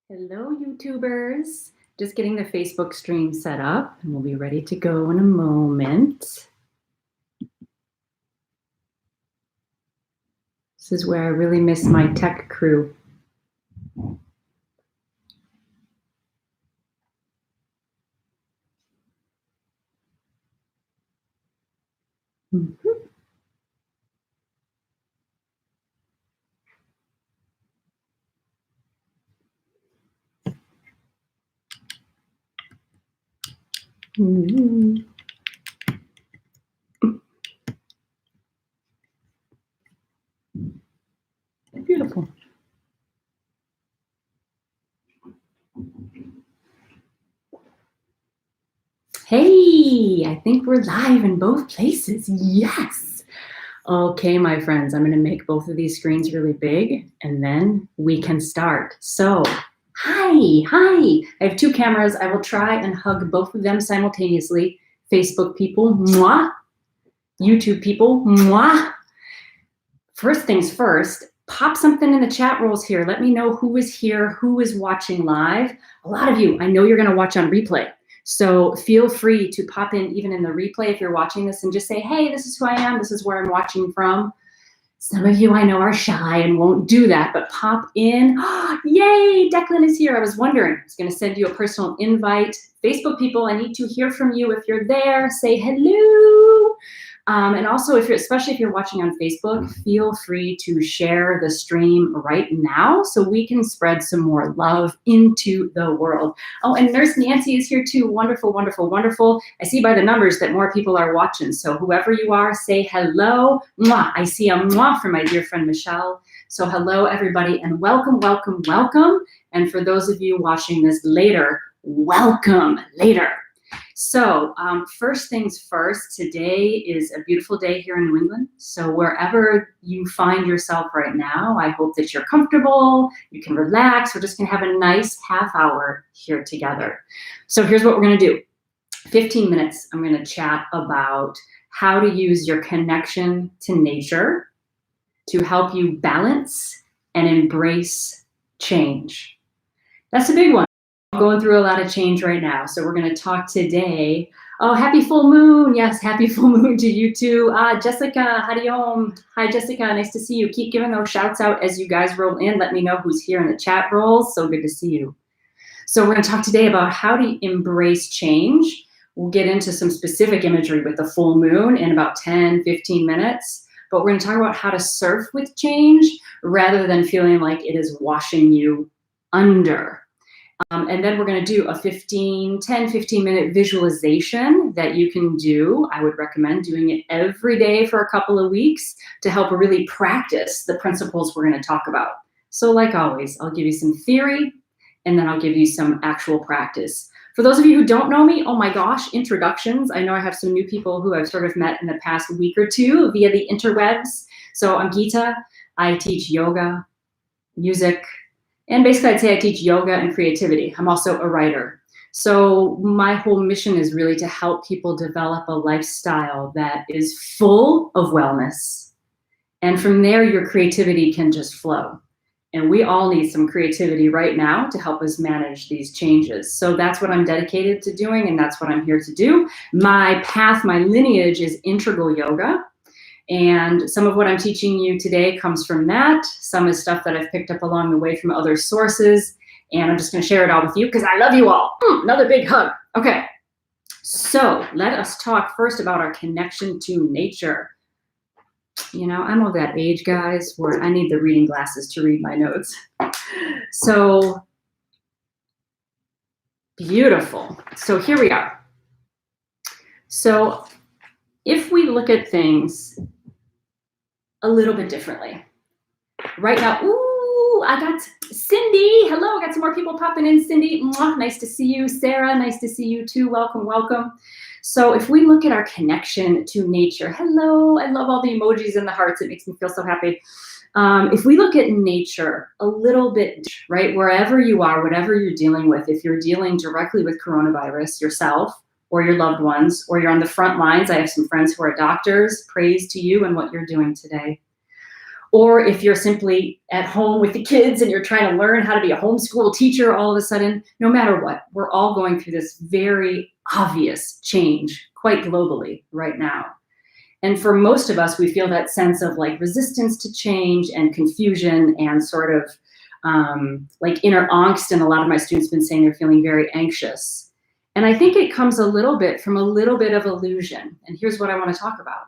Hello, YouTubers. Just getting the Facebook stream set up, and we'll be ready to go in a moment. This is where I really miss my tech crew. Mm-hmm. Mm-hmm. Beautiful. Hey, I think we're live in both places. Yes. Okay, my friends, I'm going to make both of these screens really big, and then we can start. So, hi. I have two cameras. I will try and hug both of them simultaneously. Facebook people, mwah. YouTube people, mwah. First things first, pop something in the chat rolls here. Let me know who is here, who is watching live. A lot of you, I know you're going to watch on replay. So feel free to pop in even in the replay if you're watching this and just say, hey, this is who I am. This is where I'm watching from. Some of you I know are shy and won't do that, but pop in. Oh, yay, Declan is here. I was wondering, I was going to send you a personal invite. Facebook people, I need to hear from you. If you're there, say hello. And also, especially if you're watching on Facebook, feel free to share the stream right now so we can spread some more love into the world. Oh, and Nurse Nancy is here too. Wonderful, wonderful, wonderful. I see by the numbers that more people are watching. So whoever you are, say hello. Mwah. I see a mwah from my dear friend Michelle. So hello, everybody, and welcome, welcome, welcome. And for those of you watching this later, welcome later. So first things first, today is a beautiful day here in New England. So wherever you find yourself right now, I hope that you're comfortable, you can relax. We're just gonna have a nice half hour here together. So here's what we're gonna do. 15 minutes, I'm gonna chat about how to use your connection to nature to help you balance and embrace change. That's a big one. Going through a lot of change right now. So we're going to talk today. Oh, happy full moon. Yes, happy full moon to you too. Jessica, Hadiom. Hi, Jessica. Nice to see you. Keep giving those shouts out as you guys roll in. Let me know who's here in the chat rolls. So good to see you. So we're going to talk today about how to embrace change. We'll get into some specific imagery with the full moon in about 10, 15 minutes. But we're going to talk about how to surf with change rather than feeling like it is washing you under. And then we're going to do a 10, 15-minute visualization that you can do. I would recommend doing it every day for a couple of weeks to help really practice the principles we're going to talk about. So like always, I'll give you some theory, and then I'll give you some actual practice. For those of you who don't know me, oh my gosh, introductions. I know I have some new people who I've sort of met in the past week or two via the interwebs. So I'm Geeta. I teach yoga, music, and basically I'd say I teach yoga and creativity. I'm also a writer. So my whole mission is really to help people develop a lifestyle that is full of wellness. And from there, your creativity can just flow. And we all need some creativity right now to help us manage these changes. So that's what I'm dedicated to doing, and that's what I'm here to do. My path, my lineage is integral yoga. And some of what I'm teaching you today comes from that. Some is stuff that I've picked up along the way from other sources. And I'm just going to share it all with you because I love you all. Another big hug. Okay. So let us talk first about our connection to nature. You know, I'm of that age, guys, where I need the reading glasses to read my notes. So beautiful. So here we are. So if we look at things a little bit differently. Right now, ooh, I got Cindy. Hello, I got some more people popping in. Cindy, mwah, nice to see you. Sarah, nice to see you too. Welcome, welcome. So if we look at our connection to nature, hello, I love all the emojis and the hearts. It makes me feel so happy. If we look at nature a little bit, right, wherever you are, whatever you're dealing with, if you're dealing directly with coronavirus yourself, or your loved ones, or you're on the front lines. I have some friends who are doctors. Praise to you and what you're doing today. Or if you're simply at home with the kids and you're trying to learn how to be a homeschool teacher all of a sudden, no matter what, we're all going through this very obvious change quite globally right now. And for most of us, we feel that sense of like resistance to change and confusion and sort of like inner angst. And a lot of my students have been saying they're feeling very anxious. And I think it comes a little bit from a little bit of illusion. And here's what I want to talk about,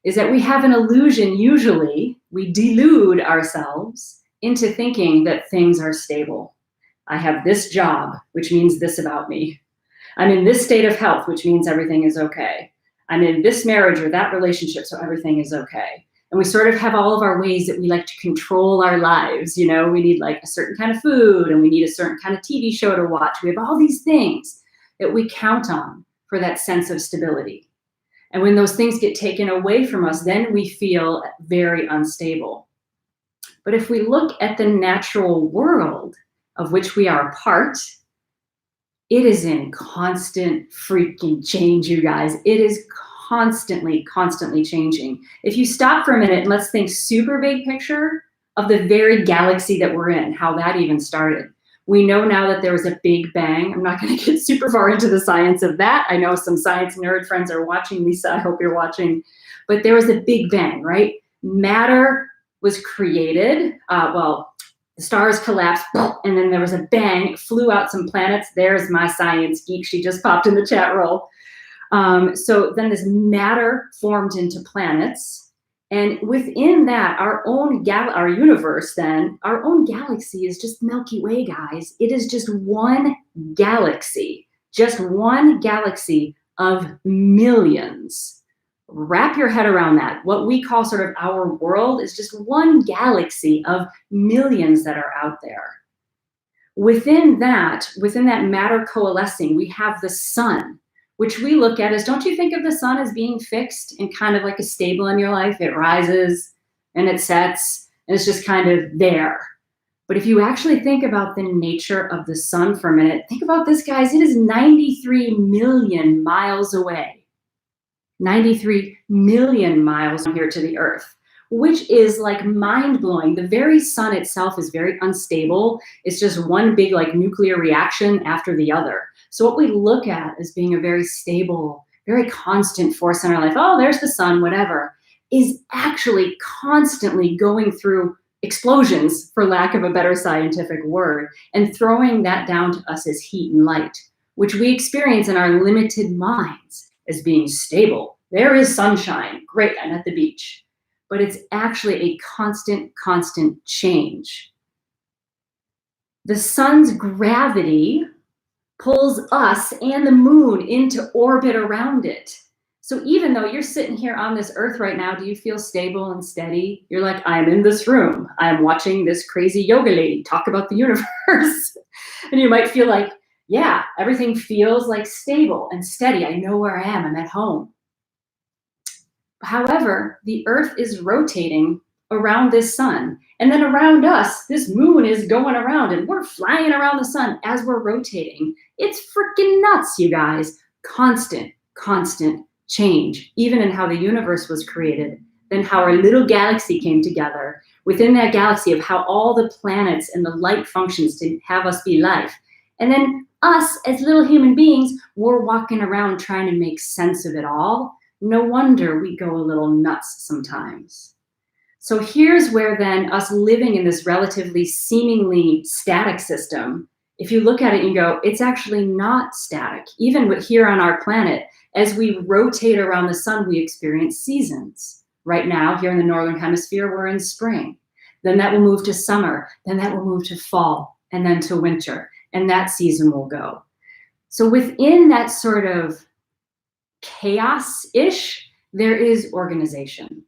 is that we have an illusion. Usually we delude ourselves into thinking that things are stable. I have this job, which means this about me. I'm in this state of health, which means everything is okay. I'm in this marriage or that relationship, so everything is okay. And we sort of have all of our ways that we like to control our lives. You know, we need like a certain kind of food and we need a certain kind of TV show to watch. We have all these things that we count on for that sense of stability. And when those things get taken away from us, then we feel very unstable. But if we look at the natural world of which we are a part, it is in constant freaking change, you guys. It is constantly changing. If you stop for a minute and let's think super big picture of the very galaxy that we're in, how that even started. We know now that there was a big bang. I'm not going to get super far into the science of that. I know some science nerd friends are watching. Lisa, I hope you're watching. But there was a big bang, right? Matter was created. The stars collapsed, and then there was a bang. It flew out some planets. There's my science geek. She just popped in the chat roll. So then this matter formed into planets. And within that, our universe then, our own galaxy is just Milky Way, guys. It is just one galaxy of millions. Wrap your head around that. What we call sort of our world is just one galaxy of millions that are out there. Within that matter coalescing, we have the sun, which we look at as, don't you think of the sun as being fixed and kind of like a stable in your life? It rises and it sets and it's just kind of there. But if you actually think about the nature of the sun for a minute, think about this, guys. It is 93 million miles away. 93 million miles from here to the Earth, which is like mind-blowing. The very sun itself is very unstable. It's just one big like nuclear reaction after the other. So what we look at as being a very stable, very constant force in our life, oh, there's the sun, whatever, is actually constantly going through explosions, for lack of a better scientific word, and throwing that down to us as heat and light, which we experience in our limited minds as being stable. There is sunshine, great, I'm at the beach. But it's actually a constant change. The sun's gravity pulls us and the moon into orbit around it. So even though you're sitting here on this earth right now, do you feel stable and steady? You're like, I'm in this room. I'm watching this crazy yoga lady talk about the universe. And you might feel like, yeah, everything feels like stable and steady. I know where I am. I'm at home. However, the earth is rotating around this sun. And then around us, this moon is going around and we're flying around the sun as we're rotating. It's freaking nuts, you guys. Constant change, even in how the universe was created, then how our little galaxy came together. Within that galaxy of how all the planets and the light functions to have us be life. And then us as little human beings, we're walking around trying to make sense of it all. No wonder we go a little nuts sometimes. So here's where then us living in this relatively seemingly static system, if you look at it and go, it's actually not static. Even with here on our planet, as we rotate around the sun, we experience seasons. Right now, here in the Northern Hemisphere, we're in spring. Then that will move to summer. Then that will move to fall and then to winter. And that season will go. So within that sort of chaos-ish, there is organization.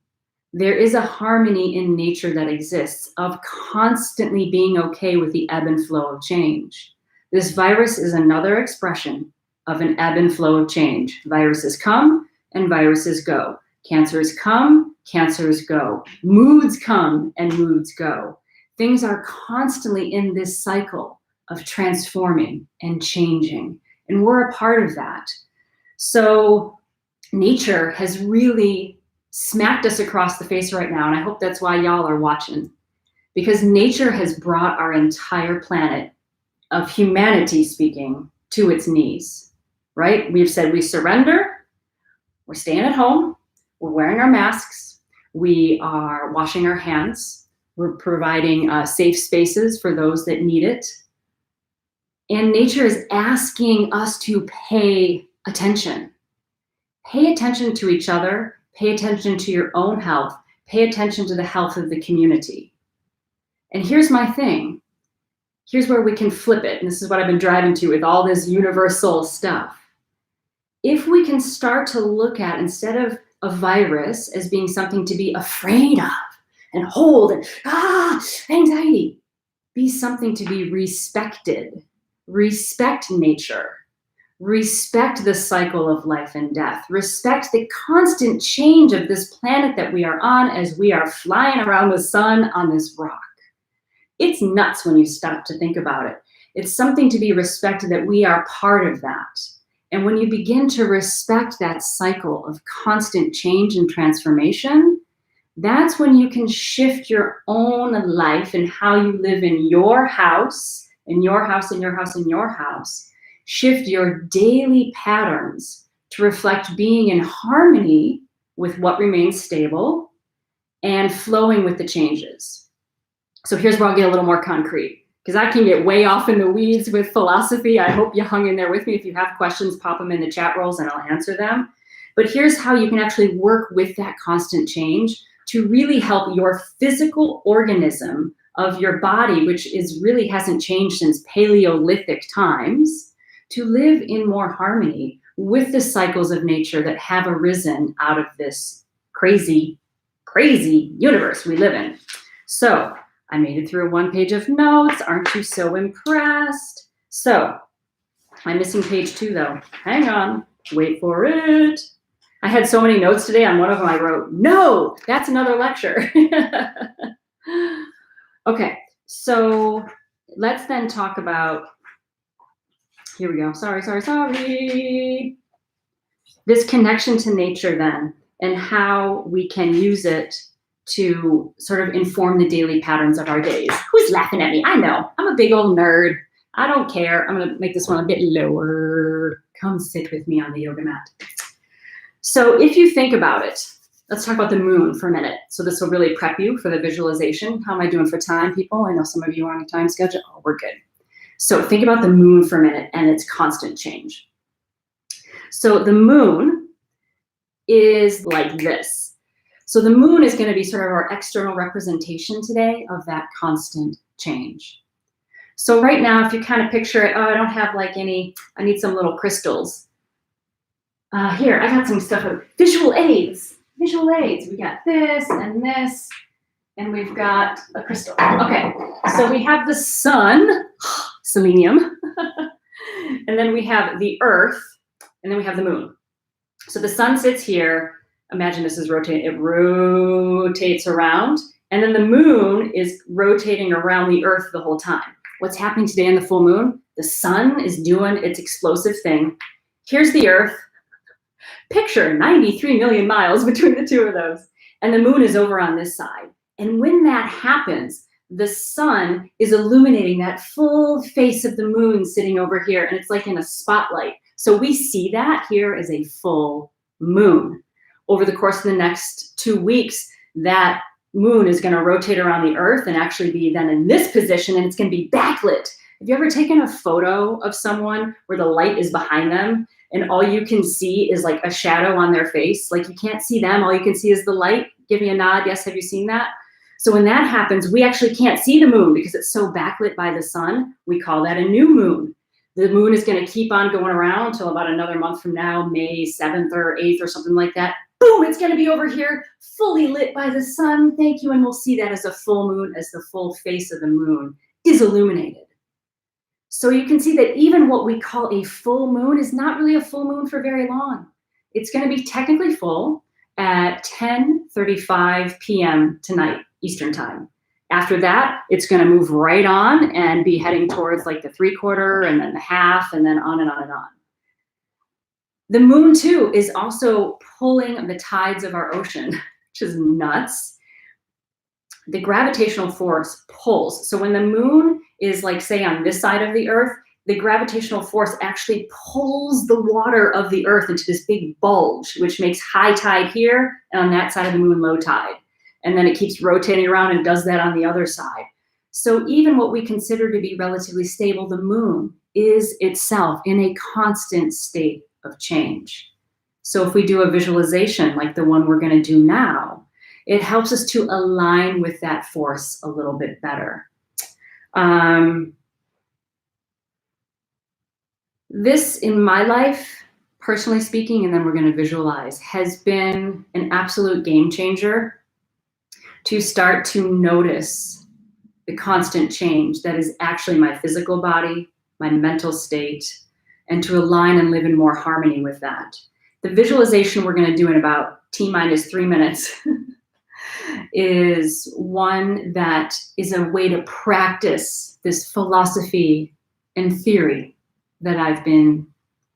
There is a harmony in nature that exists of constantly being okay with the ebb and flow of change. This virus is another expression of an ebb and flow of change. Viruses come and viruses go. Cancers come, cancers go. Moods come and moods go. Things are constantly in this cycle of transforming and changing, and we're a part of that. So nature has really smacked us across the face right now, and I hope that's why y'all are watching, because nature has brought our entire planet, of humanity speaking, to its knees, right? We've said we surrender, we're staying at home, we're wearing our masks, we are washing our hands, we're providing safe spaces for those that need it. And nature is asking us to pay attention. Pay attention to each other, pay attention to your own health, pay attention to the health of the community. And here's my thing. Here's where we can flip it. And this is what I've been driving to with all this universal stuff. If we can start to look at, instead of a virus as being something to be afraid of and hold and anxiety, be something to be respected. Respect nature. Respect the cycle of life and death. Respect the constant change of this planet that we are on as we are flying around the sun on this rock. It's nuts when you stop to think about it. It's something to be respected, that we are part of that. And when you begin to respect that cycle of constant change and transformation, that's when you can shift your own life and how you live in your house, in your house, in your house, in your house. Shift your daily patterns to reflect being in harmony with what remains stable and flowing with the changes. So here's where I'll get a little more concrete, because I can get way off in the weeds with philosophy. I hope you hung in there with me. If you have questions, pop them in the chat rolls and I'll answer them. But here's how you can actually work with that constant change to really help your physical organism of your body, which really hasn't changed since Paleolithic times, to live in more harmony with the cycles of nature that have arisen out of this crazy, crazy universe we live in. So I made it through one page of notes. Aren't you so impressed? So I'm missing page 2 though. Hang on, wait for it. I had so many notes today. On one of them I wrote, no, that's another lecture. Okay, so let's then talk about, here we go, sorry. This connection to nature then, and how we can use it to sort of inform the daily patterns of our days. Who's laughing at me? I know, I'm a big old nerd. I don't care. I'm gonna make this one a bit lower. Come sit with me on the yoga mat. So if you think about it, let's talk about the moon for a minute. So this will really prep you for the visualization. How am I doing for time, people? I know some of you are on a time schedule. Oh, we're good. So think about the moon for a minute and its constant change. So the moon is like this. So the moon is going to be sort of our external representation today of that constant change. So right now, if you kind of picture it, oh, I don't have like any, I need some little crystals. Here, I got some stuff of visual aids. Visual aids. We got this, and we've got a crystal. Okay, so we have the sun, selenium, and then we have the earth, and then we have the moon. So the sun sits here. Imagine this is rotating. It rotates around, and then the moon is rotating around the earth the whole time. What's happening today in the full moon? The sun is doing its explosive thing. Here's the earth. Picture 93 million miles between the two of those. And the moon is over on this side. And when that happens, the sun is illuminating that full face of the moon sitting over here, and it's like in a spotlight. So we see that here as a full moon. Over the course of the next 2 weeks, that moon is going to rotate around the earth and actually be then in this position, and it's going to be backlit. Have you ever taken a photo of someone where the light is behind them and all you can see is like a shadow on their face? Like you can't see them, all you can see is the light. Give me a nod. Yes, have you seen that? So when that happens, we actually can't see the moon because it's so backlit by the sun. We call that a new moon. The moon is going to keep on going around until about another month from now, May 7th or 8th or something like that. Boom, it's going to be over here, fully lit by the sun. Thank you. And we'll see that as a full moon, as the full face of the moon is illuminated. So you can see that even what we call a full moon is not really a full moon for very long. It's going to be technically full at 10:35 p.m. tonight, Eastern time. After that, it's going to move right on and be heading towards like the 3/4 and then the half and then on and on and on. The moon too is also pulling the tides of our ocean, which is nuts. The gravitational force pulls. So when the moon is, like, say, on this side of the earth, the gravitational force actually pulls the water of the earth into this big bulge, which makes high tide here, and on that side of the moon, low tide. And then it keeps rotating around and does that on the other side. So even what we consider to be relatively stable, the moon is itself in a constant state of change. So if we do a visualization like the one we're going to do now, it helps us to align with that force a little bit better. This, in my life, personally speaking, and then we're going to visualize, has been an absolute game changer to start to notice the constant change that is actually my physical body, my mental state, and to align and live in more harmony with that. The visualization we're going to do in about T-minus 3 minutes is one that is a way to practice this philosophy and theory that I've been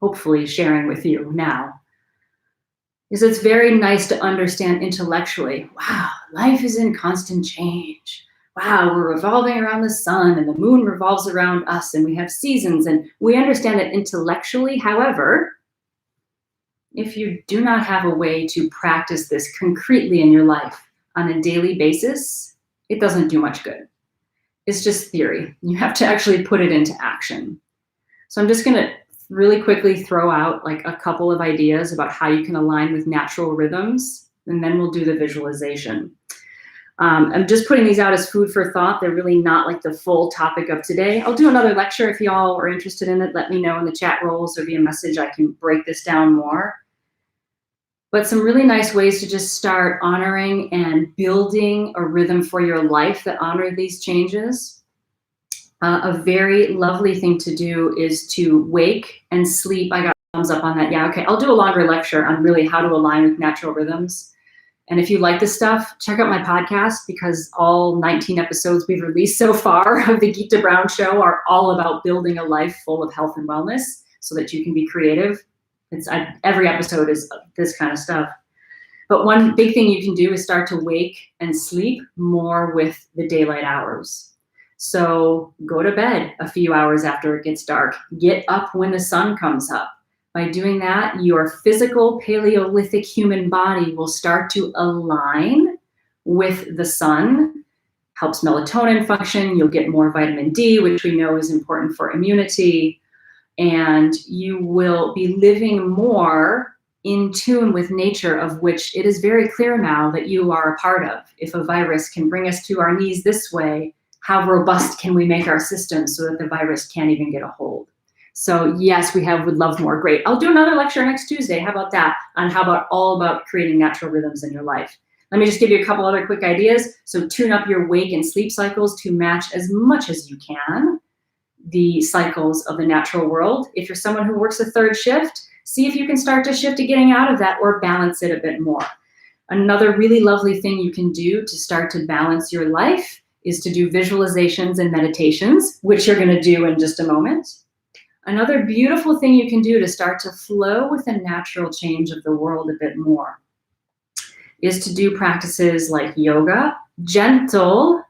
hopefully sharing with you now. Because it's very nice to understand intellectually, wow, life is in constant change. Wow, we're revolving around the sun and the moon revolves around us and we have seasons and we understand it intellectually. However, if you do not have a way to practice this concretely in your life on a daily basis, it doesn't do much good. It's just theory. You have to actually put it into action. So I'm just going to really quickly throw out like a couple of ideas about how you can align with natural rhythms, and then we'll do the visualization. I'm just putting these out as food for thought. They're really not like the full topic of today. I'll do another lecture if y'all are interested in it. Let me know in the chat rolls or via message. I can break this down more. But some really nice ways to just start honoring and building a rhythm for your life that honor these changes. A very lovely thing to do is to wake and sleep. I got thumbs up on that. Yeah, okay. I'll do a longer lecture on really how to align with natural rhythms. And if you like this stuff, check out my podcast, because all 19 episodes we've released so far of the Geeta Brown Show are all about building a life full of health and wellness so that you can be creative. Every episode is this kind of stuff. But one big thing you can do is start to wake and sleep more with the daylight hours. So go to bed a few hours after it gets dark. Get up when the sun comes up. By doing that, your physical Paleolithic human body will start to align with the sun, helps melatonin function. You'll get more vitamin D, which we know is important for immunity. And you will be living more in tune with nature, of which it is very clear now that you are a part of. If a virus can bring us to our knees this way, how robust can we make our system so that the virus can't even get a hold? So yes, would love more. Great. I'll do another lecture next Tuesday. How about that? On all about creating natural rhythms in your life. Let me just give you a couple other quick ideas. So tune up your wake and sleep cycles to match as much as you can the cycles of the natural world. If you're someone who works a third shift, see if you can start to shift to getting out of that or balance it a bit more. Another really lovely thing you can do to start to balance your life is to do visualizations and meditations, which you're going to do in just a moment. Another beautiful thing you can do to start to flow with the natural change of the world a bit more is to do practices like yoga, gentle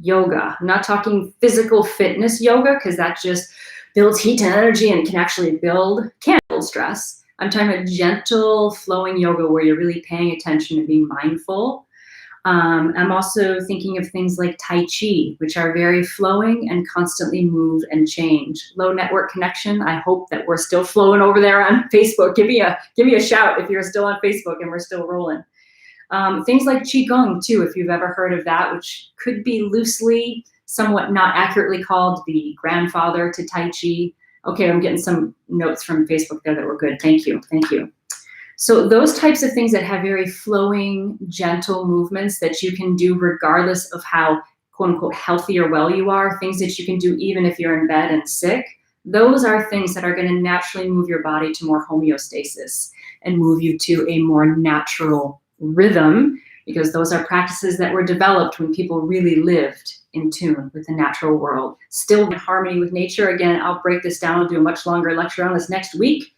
yoga. I'm not talking physical fitness yoga, because that just builds heat and energy and can build stress. I'm talking about gentle flowing yoga where you're really paying attention and being mindful. I'm also thinking of things like Tai Chi, which are very flowing and constantly move and change. Low network connection. I hope that we're still flowing over there on Facebook. Give me a shout if you're still on Facebook and we're still rolling. Things like Qigong too, if you've ever heard of that, which could be loosely, somewhat not accurately called the grandfather to Tai Chi. Okay, I'm getting some notes from Facebook there that were good. Thank you. So those types of things that have very flowing, gentle movements that you can do regardless of how, quote unquote, healthy or well you are, things that you can do even if you're in bed and sick, those are things that are going to naturally move your body to more homeostasis and move you to a more natural rhythm, because those are practices that were developed when people really lived in tune with the natural world, still in harmony with nature. Again, I'll break this down. I'll do a much longer lecture on this next week.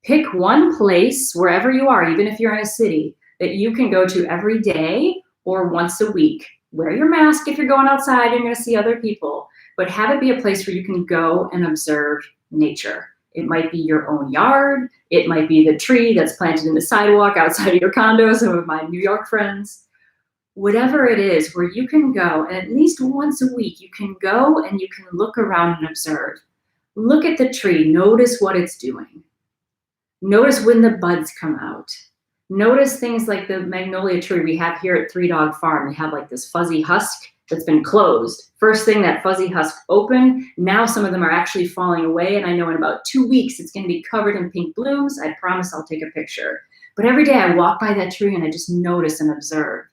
Pick one place wherever you are, even if you're in a city, that you can go to every day or once a week. Wear your mask if you're going outside, you're going to see other people, but have it be a place where you can go and observe nature. It might be your own yard. It might be the tree that's planted in the sidewalk outside of your condo, some of my New York friends. Whatever it is where you can go, and at least once a week, you can go and you can look around and observe. Look at the tree, notice what it's doing. Notice when the buds come out. Notice things like the magnolia tree we have here at Three Dog Farm. We have like this fuzzy husk that's been closed. First thing, that fuzzy husk opened. Now some of them are actually falling away, and I know in about 2 weeks it's going to be covered in pink blooms. I promise I'll take a picture. But every day I walk by that tree and I just notice and observe.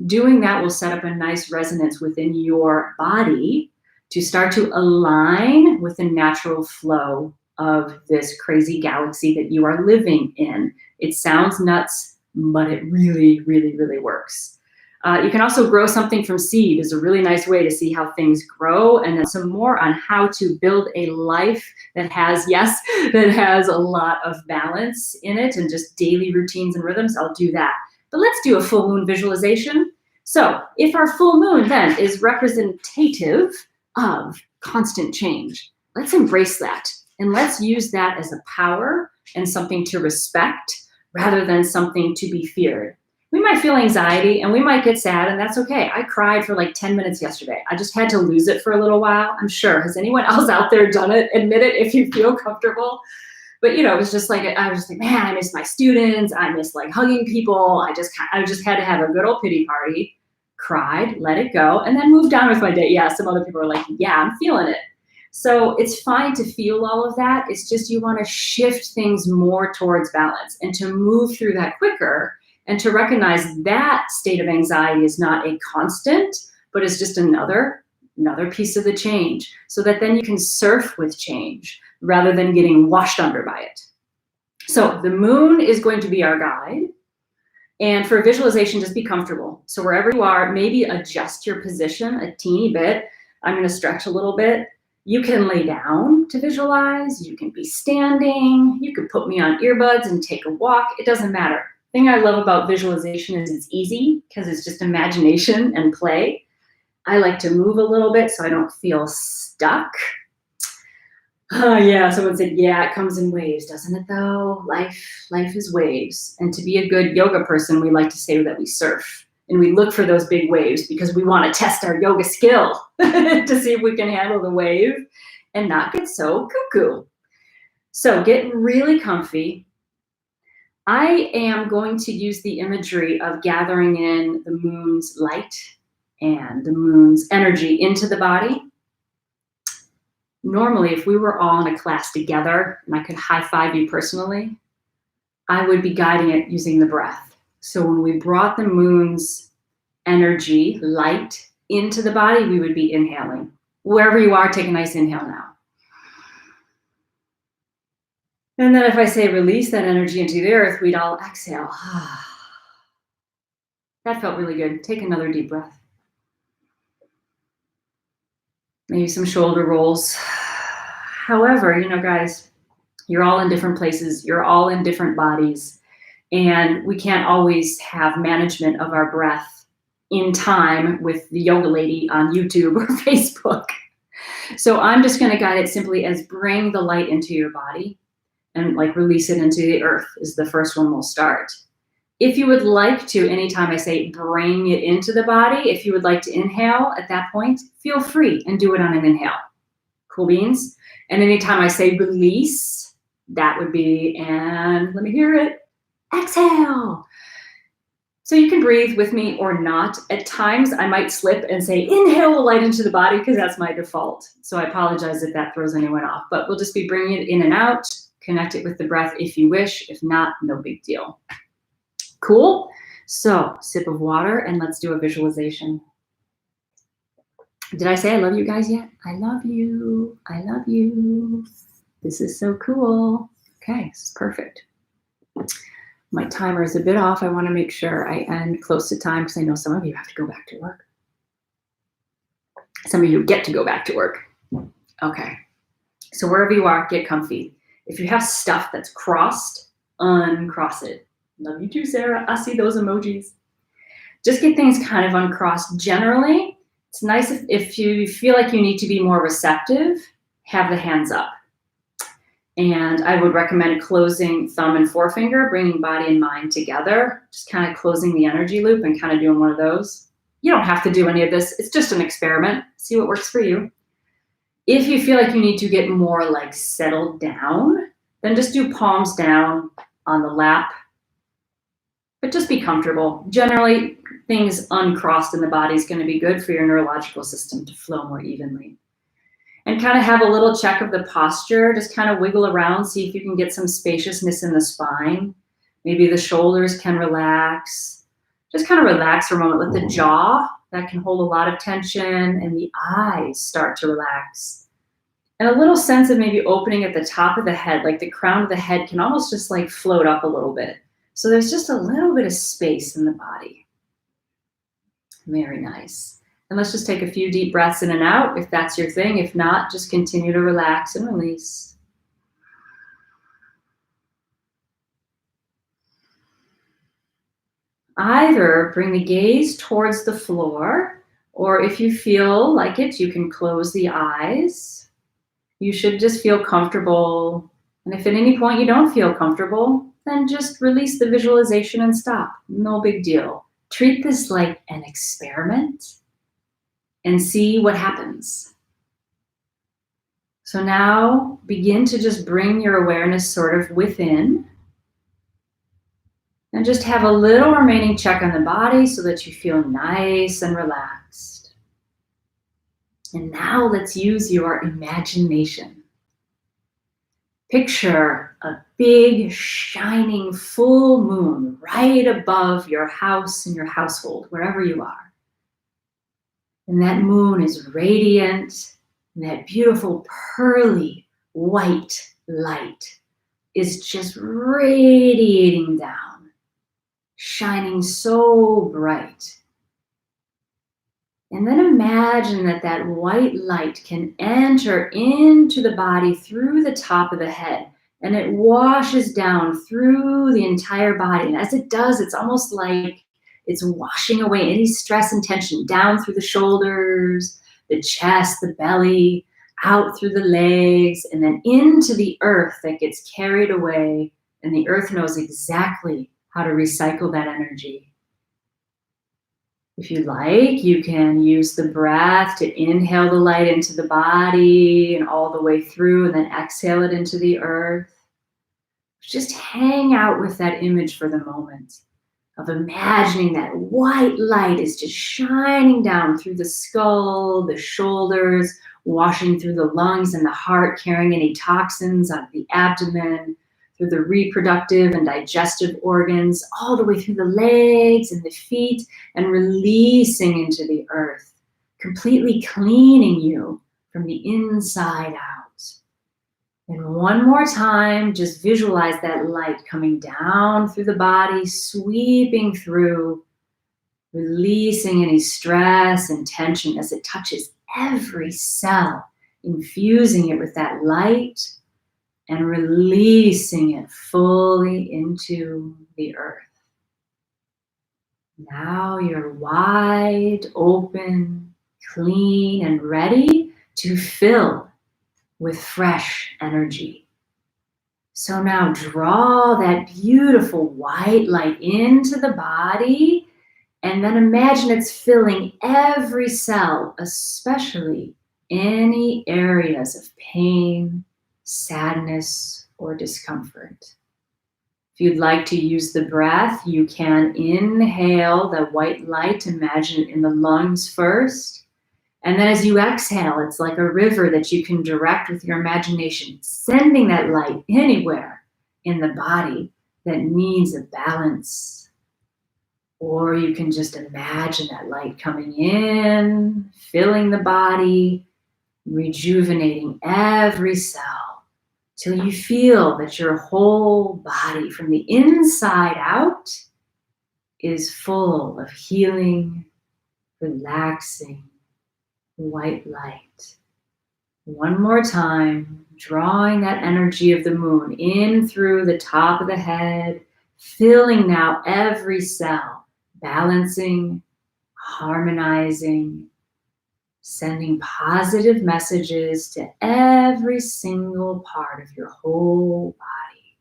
Doing that will set up a nice resonance within your body to start to align with the natural flow of this crazy galaxy that you are living in. It sounds nuts, but it really, really, really works. You can also grow something from seed. Is a really nice way to see how things grow, and then some more on how to build a life that has, yes, that has a lot of balance in it and just daily routines and rhythms. I'll do that. But let's do a full moon visualization. So if our full moon then is representative of constant change, let's embrace that. And let's use that as a power and something to respect rather than something to be feared. We might feel anxiety and we might get sad, and that's okay. I cried for like 10 minutes yesterday. I just had to lose it for a little while. I'm sure. Has anyone else out there done it? Admit it if you feel comfortable. But it was just like, I was just like, man, I miss my students. I miss like hugging people. I just had to have a good old pity party, cried, let it go, and then moved on with my day. Yeah, some other people are like, yeah, I'm feeling it. So it's fine to feel all of that. It's just you want to shift things more towards balance and to move through that quicker and to recognize that state of anxiety is not a constant, but is just another piece of the change, so that then you can surf with change rather than getting washed under by it. So the moon is going to be our guide. And for visualization, just be comfortable. So wherever you are, maybe adjust your position a teeny bit. I'm going to stretch a little bit. You can lay down to visualize. You can be standing. You can put me on earbuds and take a walk. It doesn't matter. The thing I love about visualization is it's easy because it's just imagination and play. I like to move a little bit so I don't feel stuck. Yeah, someone said, yeah, it comes in waves, doesn't it though? Life is waves. And to be a good yoga person, we like to say that we surf and we look for those big waves because we want to test our yoga skill to see if we can handle the wave and not get so cuckoo. So get really comfy. I am going to use the imagery of gathering in the moon's light and the moon's energy into the body. Normally, if we were all in a class together and I could high five you personally, I would be guiding it using the breath. So when we brought the moon's energy, light, into the body, we would be inhaling. Wherever you are, take a nice inhale now. And then if I say release that energy into the earth, we'd all exhale. That felt really good. Take another deep breath. Maybe some shoulder rolls. However, guys, you're all in different places. You're all in different bodies. And we can't always have management of our breath in time with the yoga lady on YouTube or Facebook. So I'm just going to guide it simply as bring the light into your body and like release it into the earth is the first one we'll start. If you would like to, anytime I say bring it into the body, if you would like to inhale at that point, feel free and do it on an inhale. Cool beans? And anytime I say release, that would be, and let me hear it, exhale. So you can breathe with me or not. At times I might slip and say inhale the light into the body because that's my default. So I apologize if that throws anyone off, but we'll just be bringing it in and out, connect it with the breath if you wish. If not, no big deal. Cool? So sip of water and let's do a visualization. Did I say I love you guys yet? I love you. I love you. This is so cool. Okay, this is perfect. My timer is a bit off. I want to make sure I end close to time because I know some of you have to go back to work. Some of you get to go back to work. Okay. So wherever you are, get comfy. If you have stuff that's crossed, uncross it. Love you too, Sarah. I see those emojis. Just get things kind of uncrossed. Generally, it's nice if you feel like you need to be more receptive, have the hands up. And I would recommend closing thumb and forefinger, bringing body and mind together, just kind of closing the energy loop and kind of doing one of those. You don't have to do any of this. It's just an experiment. See what works for you. If you feel like you need to get more like settled down, then just do palms down on the lap, but just be comfortable. Generally, things uncrossed in the body is going to be good for your neurological system to flow more evenly. And kind of have a little check of the posture. Just kind of wiggle around, see if you can get some spaciousness in the spine. Maybe the shoulders can relax. Just kind of relax for a moment. Let the jaw, that can hold a lot of tension, and the eyes start to relax. And a little sense of maybe opening at the top of the head, like the crown of the head can almost just like float up a little bit. So there's just a little bit of space in the body. Very nice. And let's just take a few deep breaths in and out if that's your thing. If not, just continue to relax and release. Either bring the gaze towards the floor, or if you feel like it, you can close the eyes. You should just feel comfortable. And if at any point you don't feel comfortable, then just release the visualization and stop. No big deal. Treat this like an experiment and see what happens. So now begin to just bring your awareness sort of within. And just have a little remaining check on the body so that you feel nice and relaxed. And now let's use your imagination. Picture a big, shining, full moon right above your house and your household, wherever you are. And that moon is radiant, and that beautiful pearly white light is just radiating down, shining so bright. And then imagine that that white light can enter into the body through the top of the head, and it washes down through the entire body. And as it does, it's almost like it's washing away any stress and tension down through the shoulders, the chest, the belly, out through the legs, and then into the earth that gets carried away. And the earth knows exactly how to recycle that energy. If you like, you can use the breath to inhale the light into the body and all the way through, and then exhale it into the earth. Just hang out with that image for the moment of imagining that white light is just shining down through the skull, the shoulders, washing through the lungs and the heart, carrying any toxins out of the abdomen, through the reproductive and digestive organs, all the way through the legs and the feet, and releasing into the earth, completely cleaning you from the inside out. And one more time, just visualize that light coming down through the body, sweeping through, releasing any stress and tension as it touches every cell, infusing it with that light and releasing it fully into the earth. Now you're wide open, clean, and ready to fill with fresh energy. So now draw that beautiful white light into the body, and then imagine it's filling every cell, especially any areas of pain, sadness, or discomfort. If you'd like to use the breath, you can inhale the white light, imagine it in the lungs first. And then as you exhale, it's like a river that you can direct with your imagination, sending that light anywhere in the body that needs a balance. Or you can just imagine that light coming in, filling the body, rejuvenating every cell till you feel that your whole body from the inside out is full of healing, relaxing, white light, One more time, drawing that energy of the moon in through the top of the head, filling now every cell, balancing, harmonizing, sending positive messages to every single part of your whole body.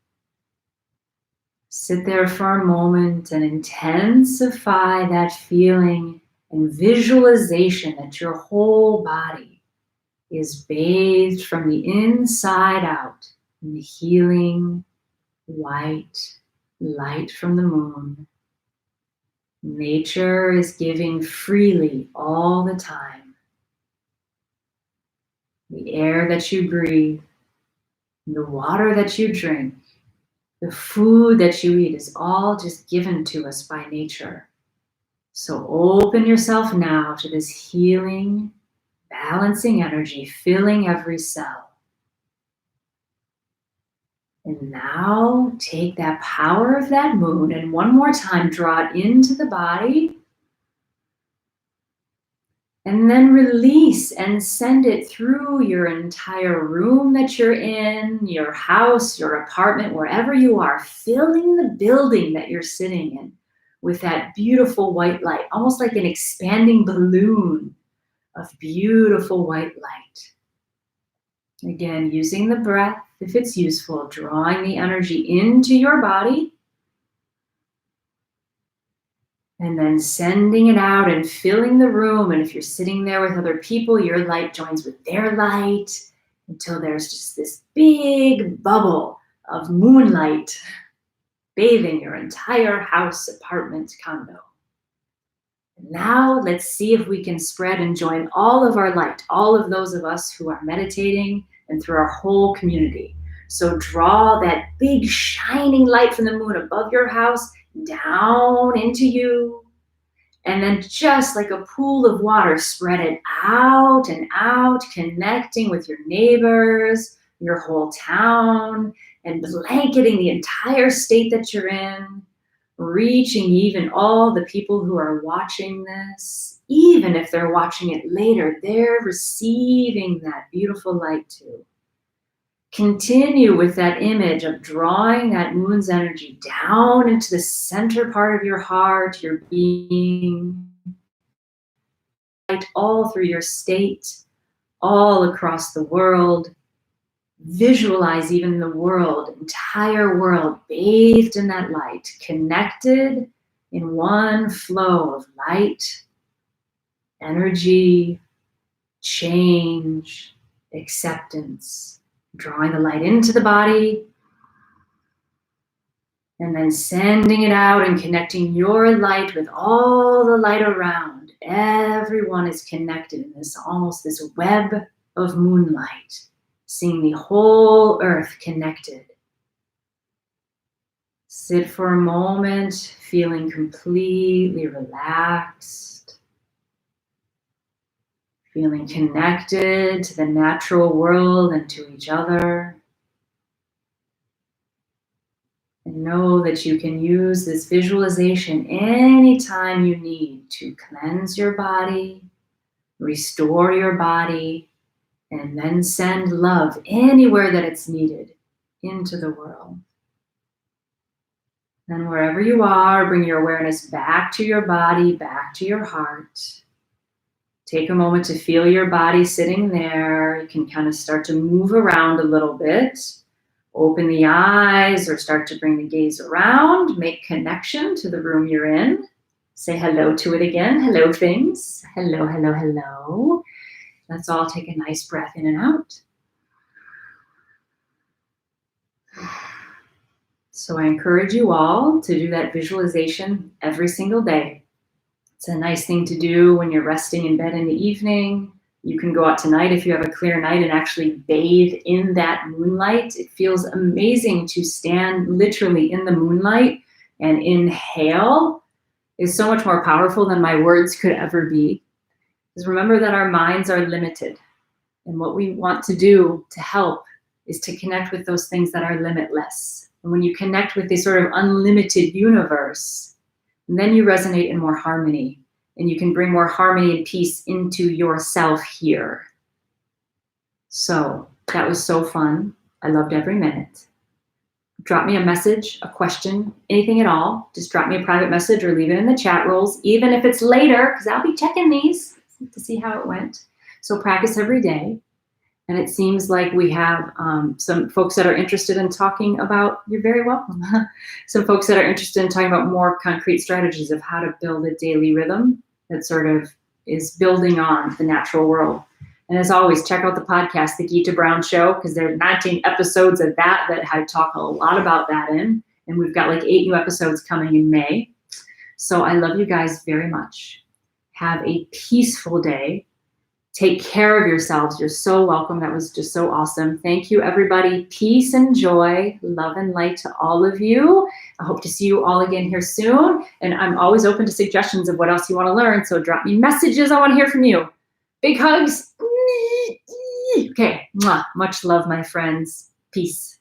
Sit there for a moment and intensify that feeling and visualization that your whole body is bathed from the inside out in the healing white light from the moon. Nature is giving freely all the time. The air that you breathe, the water that you drink, the food that you eat is all just given to us by nature. So open yourself now to this healing, balancing energy, filling every cell. And now take that power of that moon and one more time draw it into the body. And then release and send it through your entire room that you're in, your house, your apartment, wherever you are, filling the building that you're sitting in with that beautiful white light, almost like an expanding balloon of beautiful white light. Again, using the breath, if it's useful, drawing the energy into your body, and then sending it out and filling the room. And if you're sitting there with other people, your light joins with their light until there's just this big bubble of moonlight bathing your entire house, apartment, condo. Now let's see if we can spread and join all of our light, all of those of us who are meditating and through our whole community. So draw that big shining light from the moon above your house down into you, and then just like a pool of water, spread it out and out, connecting with your neighbors, your whole town, and blanketing the entire state that you're in, reaching even all the people who are watching this. Even if they're watching it later, they're receiving that beautiful light too. Continue with that image of drawing that moon's energy down into the center part of your heart, your being, light all through your state, all across the world. Visualize even the world, entire world, bathed in that light, connected in one flow of light, energy, change, acceptance. Drawing the light into the body, and then sending it out and connecting your light with all the light around. Everyone is connected in this, almost this web of moonlight, seeing the whole earth connected. Sit for a moment, feeling completely relaxed. Feeling connected to the natural world and to each other. And know that you can use this visualization anytime you need to cleanse your body, restore your body, and then send love anywhere that it's needed into the world. Then wherever you are, bring your awareness back to your body, back to your heart. Take a moment to feel your body sitting there. You can kind of start to move around a little bit. Open the eyes or start to bring the gaze around. Make connection to the room you're in. Say hello to it again. Hello, things. Hello, hello, hello. Let's all take a nice breath in and out. So I encourage you all to do that visualization every single day. It's a nice thing to do when you're resting in bed in the evening. You can go out tonight if you have a clear night and actually bathe in that moonlight. It feels amazing to stand literally in the moonlight and inhale. Is so much more powerful than my words could ever be. Because remember that our minds are limited. And what we want to do to help is to connect with those things that are limitless. And when you connect with this sort of unlimited universe, and then you resonate in more harmony, and you can bring more harmony and peace into yourself here. So that was so fun. I loved every minute. Drop me a message, a question, anything at all. Just drop me a private message or leave it in the chat rolls, even if it's later, because I'll be checking these to see how it went. So practice every day. And it seems like we have some folks that are interested in talking about, you're very welcome, some folks that are interested in talking about more concrete strategies of how to build a daily rhythm that sort of is building on the natural world. And as always, check out the podcast, The Geeta Brown Show, because there are 19 episodes of that I talk a lot about that in. And we've got like 8 new episodes coming in May. So I love you guys very much. Have a peaceful day. Take care of yourselves. You're so welcome. That was just so awesome. Thank you, everybody. Peace and joy, love and light to all of you. I hope to see you all again here soon. And I'm always open to suggestions of what else you want to learn. So drop me messages. I want to hear from you. Big hugs. Okay. Much love, my friends. Peace.